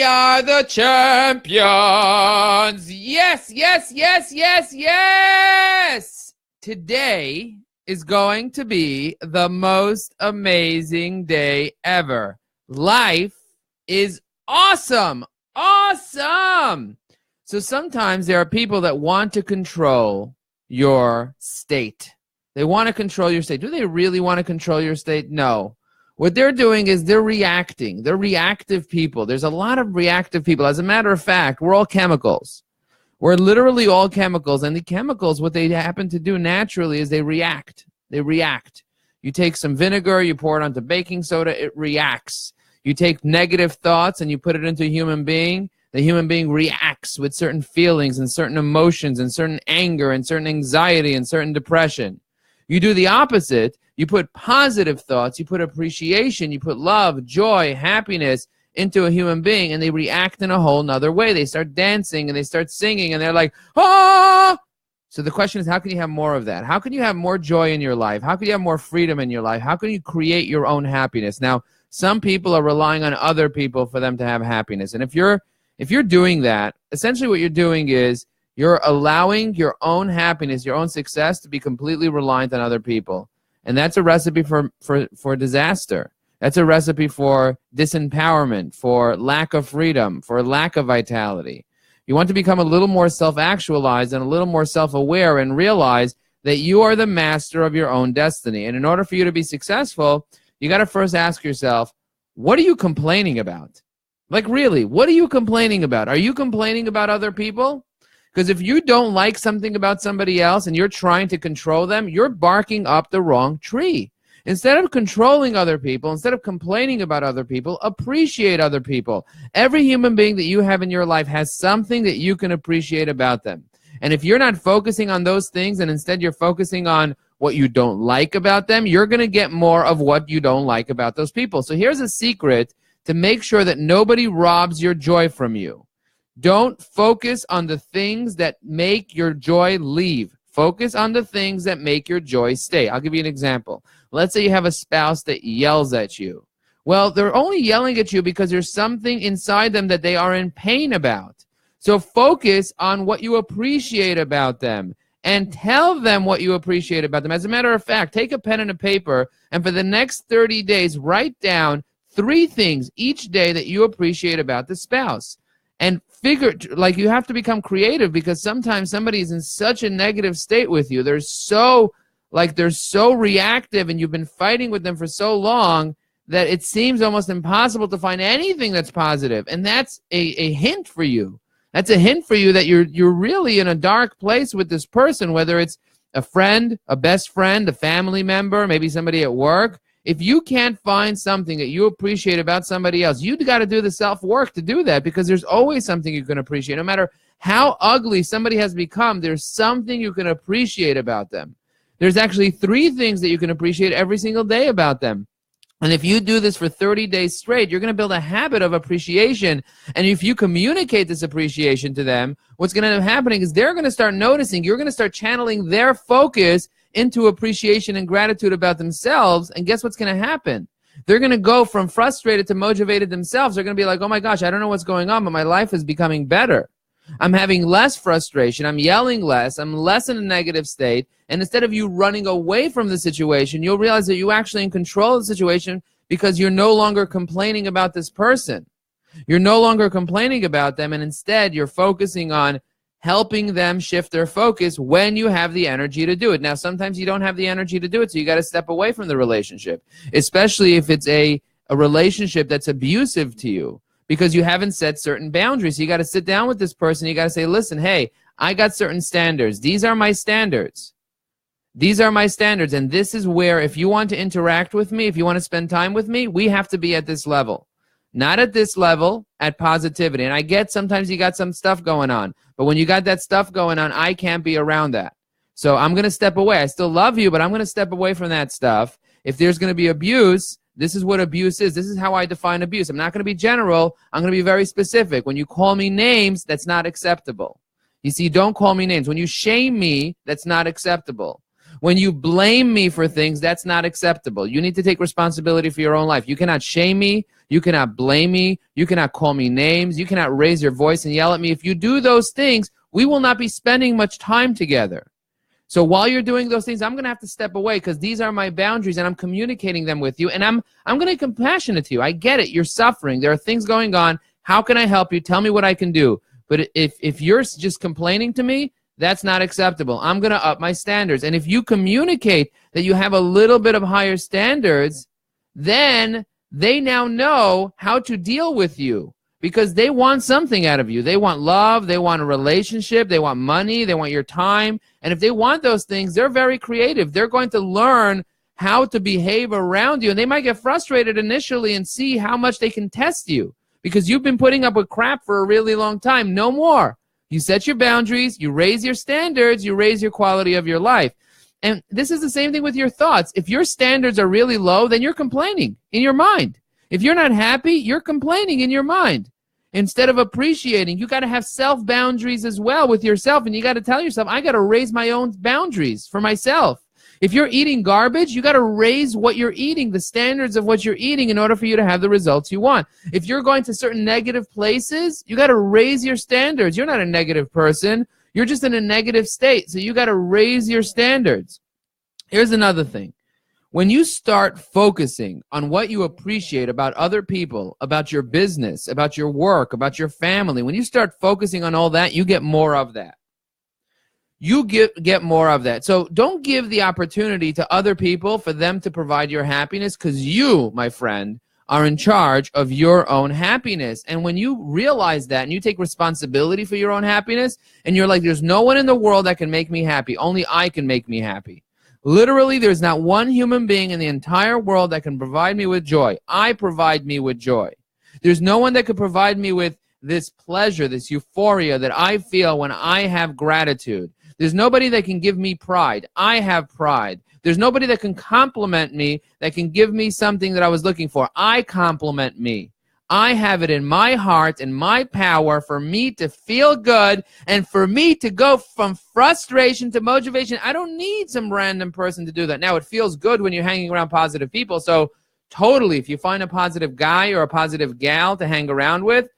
We are the champions. Yes, yes, yes, yes, yes. Today is going to be the most amazing day ever. Life is awesome. Awesome. So sometimes there are people that want to control your state. They want to control your state. Do they really want to control your state? No. What they're doing is they're reacting. They're reactive people. There's a lot of reactive people. As a matter of fact, we're all chemicals. We're literally all chemicals. And the chemicals, what they happen to do naturally is they react. They react. You take some vinegar, you pour it onto baking soda, it reacts. You take negative thoughts and you put it into a human being. The human being reacts with certain feelings and certain emotions and certain anger and certain anxiety and certain depression. You do the opposite. You put positive thoughts, you put appreciation, you put love, joy, happiness into a human being, and they react in a whole nother way. They start dancing and they start singing, and they're like, ah! So the question is, how can you have more of that? How can you have more joy in your life? How can you have more freedom in your life? How can you create your own happiness? Now, some people are relying on other people for them to have happiness. And if you're doing that, essentially what you're doing is you're allowing your own happiness, your own success to be completely reliant on other people. And that's a recipe for disaster. That's a recipe for disempowerment, for lack of freedom, for lack of vitality. You want to become a little more self-actualized and a little more self-aware and realize that you are the master of your own destiny. And in order for you to be successful, you got to first ask yourself, what are you complaining about? Like really, what are you complaining about? Are you complaining about other people? Because if you don't like something about somebody else and you're trying to control them, you're barking up the wrong tree. Instead of controlling other people, instead of complaining about other people, appreciate other people. Every human being that you have in your life has something that you can appreciate about them. And if you're not focusing on those things and instead you're focusing on what you don't like about them, you're going to get more of what you don't like about those people. So here's a secret to make sure that nobody robs your joy from you. Don't focus on the things that make your joy leave. Focus on the things that make your joy stay. I'll give you an example. Let's say you have a spouse that yells at you. Well, they're only yelling at you because there's something inside them that they are in pain about. So focus on what you appreciate about them and tell them what you appreciate about them. As a matter of fact, take a pen and a paper and for the next 30 days, write down 3 things each day that you appreciate about the spouse. And figure, like you have to become creative because sometimes somebody is in such a negative state with you. They're so reactive and you've been fighting with them for so long that it seems almost impossible to find anything that's positive. And that's a hint for you. That's a hint for you that you're really in a dark place with this person, whether it's a friend, a best friend, a family member, maybe somebody at work. If you can't find something that you appreciate about somebody else, you've got to do the self-work to do that because there's always something you can appreciate. No matter how ugly somebody has become, there's something you can appreciate about them. There's actually 3 things that you can appreciate every single day about them. And if you do this for 30 days straight, you're going to build a habit of appreciation. And if you communicate this appreciation to them, what's going to end up happening is they're going to start noticing, you're going to start channeling their focus into appreciation and gratitude about themselves, and guess what's going to happen? They're going to go from frustrated to motivated themselves. They're going to be like, oh my gosh, I don't know what's going on, but my life is becoming better. I'm having less frustration. I'm yelling less. I'm less in a negative state. And instead of you running away from the situation, you'll realize that you're actually in control of the situation because you're no longer complaining about this person. You're no longer complaining about them, and instead you're focusing on helping them shift their focus when you have the energy to do it. Now, sometimes you don't have the energy to do it, so you got to step away from the relationship, especially if it's a relationship that's abusive to you because you haven't set certain boundaries. So you got to sit down with this person. You got to say, listen, hey, I got certain standards. These are my standards. These are my standards, and this is where if you want to interact with me, if you want to spend time with me, we have to be at this level. Not at this level, at positivity. And I get sometimes you got some stuff going on. But when you got that stuff going on, I can't be around that. So I'm going to step away. I still love you, but I'm going to step away from that stuff. If there's going to be abuse, this is what abuse is. This is how I define abuse. I'm not going to be general. I'm going to be very specific. When you call me names, that's not acceptable. You see, don't call me names. When you shame me, that's not acceptable. When you blame me for things, that's not acceptable. You need to take responsibility for your own life. You cannot shame me. You cannot blame me. You cannot call me names. You cannot raise your voice and yell at me. If you do those things, we will not be spending much time together. So while you're doing those things, I'm going to have to step away because these are my boundaries and I'm communicating them with you. And I'm going to be compassionate to you. I get it. You're suffering. There are things going on. How can I help you? Tell me what I can do. But if you're just complaining to me, that's not acceptable. I'm going to up my standards. And if you communicate that you have a little bit of higher standards, then they now know how to deal with you because they want something out of you. They want love. They want a relationship. They want money. They want your time. And if they want those things, they're very creative. They're going to learn how to behave around you. And they might get frustrated initially and see how much they can test you because you've been putting up with crap for a really long time. No more. You set your boundaries, you raise your standards, you raise your quality of your life. And this is the same thing with your thoughts. If your standards are really low, then you're complaining in your mind. If you're not happy, you're complaining in your mind. Instead of appreciating, you got to have self-boundaries as well with yourself. And you got to tell yourself, I got to raise my own boundaries for myself. If you're eating garbage, you got to raise what you're eating, the standards of what you're eating in order for you to have the results you want. If you're going to certain negative places, you got to raise your standards. You're not a negative person. You're just in a negative state. So you got to raise your standards. Here's another thing. When you start focusing on what you appreciate about other people, about your business, about your work, about your family, when you start focusing on all that, you get more of that. You get more of that. So don't give the opportunity to other people for them to provide your happiness because you, my friend, are in charge of your own happiness. And when you realize that and you take responsibility for your own happiness and you're like, there's no one in the world that can make me happy. Only I can make me happy. Literally, there's not one human being in the entire world that can provide me with joy. I provide me with joy. There's no one that could provide me with this pleasure, this euphoria that I feel when I have gratitude. There's nobody that can give me pride. I have pride. There's nobody that can compliment me, that can give me something that I was looking for. I compliment me. I have it in my heart and my power for me to feel good and for me to go from frustration to motivation. I don't need some random person to do that. Now, it feels good when you're hanging around positive people. So totally, if you find a positive guy or a positive gal to hang around with,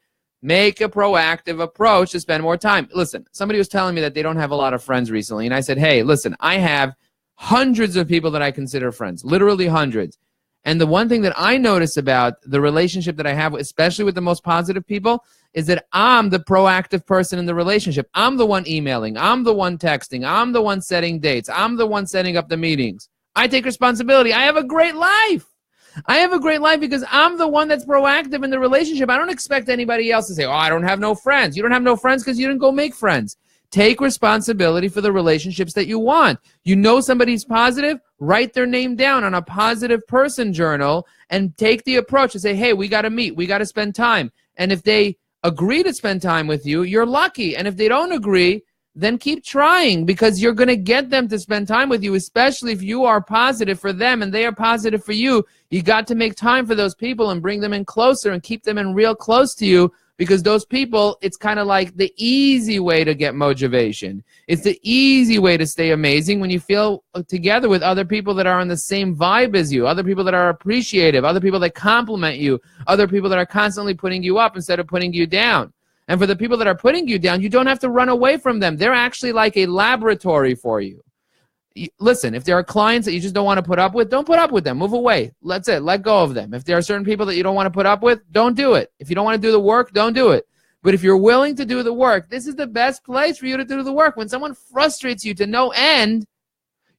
make a proactive approach to spend more time. Listen, somebody was telling me that they don't have a lot of friends recently, and I said, hey, listen, I have hundreds of people that I consider friends, literally hundreds. And the one thing that I notice about the relationship that I have, especially with the most positive people, is that I'm the proactive person in the relationship. I'm the one emailing. I'm the one texting. I'm the one setting dates. I'm the one setting up the meetings. I take responsibility. I have a great life. I have a great life because I'm the one that's proactive in the relationship. I don't expect anybody else to say, oh, I don't have no friends. You don't have no friends because you didn't go make friends. Take responsibility for the relationships that you want. You know somebody's positive, write their name down on a positive person journal and take the approach to say, hey, we got to meet. We got to spend time. And if they agree to spend time with you, you're lucky. And if they don't agree, then keep trying because you're going to get them to spend time with you, especially if you are positive for them and they are positive for you. You got to make time for those people and bring them in closer and keep them in real close to you because those people, it's kind of like the easy way to get motivation. It's the easy way to stay amazing when you feel together with other people that are on the same vibe as you, other people that are appreciative, other people that compliment you, other people that are constantly putting you up instead of putting you down. And for the people that are putting you down, you don't have to run away from them. They're actually like a laboratory for you. Listen, if there are clients that you just don't want to put up with, don't put up with them. Move away. That's it. Let go of them. If there are certain people that you don't want to put up with, don't do it. If you don't want to do the work, don't do it. But if you're willing to do the work, this is the best place for you to do the work. When someone frustrates you to no end,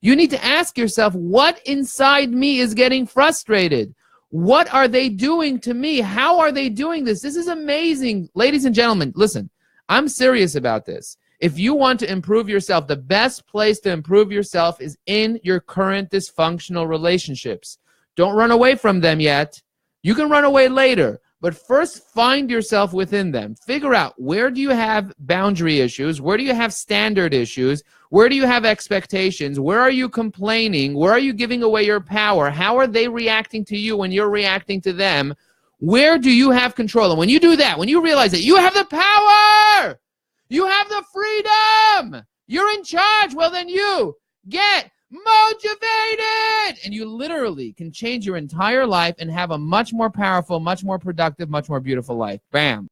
you need to ask yourself, what inside me is getting frustrated? What are they doing to me? How are they doing this? This is amazing. Ladies and gentlemen, listen, I'm serious about this. If you want to improve yourself, the best place to improve yourself is in your current dysfunctional relationships. Don't run away from them yet. You can run away later, but first find yourself within them. Figure out, where do you have boundary issues? Where do you have standard issues? Where do you have expectations? Where are you complaining? Where are you giving away your power? How are they reacting to you when you're reacting to them? Where do you have control? And when you do that, when you realize that you have the power, you have the freedom, you're in charge, well then you get motivated. And you literally can change your entire life and have a much more powerful, much more productive, much more beautiful life. Bam.